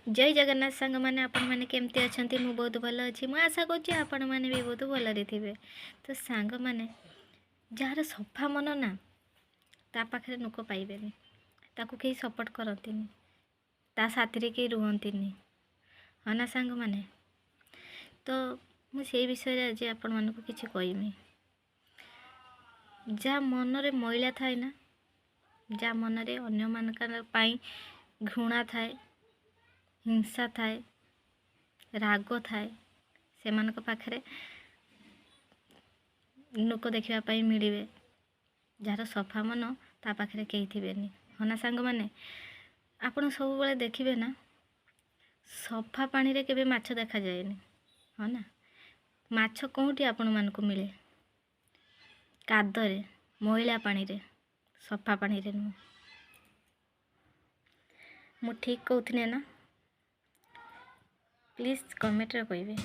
जय जगन्नाथ सांग मैंने आपण मैंने केमती अच्छा मु बहुत भल अच्छी मुझे आशा करुँच आपण मैंने भी बहुत भलरे थे। तो सांग मैंने जार सफा मन ना ता पाखे लोक पाइबे ताकू कहीं सपोर्ट करती ता साथी कहीं रुहति हाँ ना सांग मैंने। तो मुझे विषय आज आपण मानक किसी कहमी जहाँ मनरे मैला थाए ना जहाँ मनरे अन्य मान घृणा थाए हिंसा थाए राग थाए से मानक पाखरे लोक देखापी मिले जार सफा मन ता पाखरे कहीं थे हाँ ना सांग मैंने। आपड़ सब बेले देखिए ना सफा पानी रे केबे माछ देखा जाएनी हाँ ना माछ कौटी आपण मानक मिले कादरे मैला पानी रे सफा पानी रे नुह मु ठीक कहूँ ना प्लीज कमेंट रे कहबे।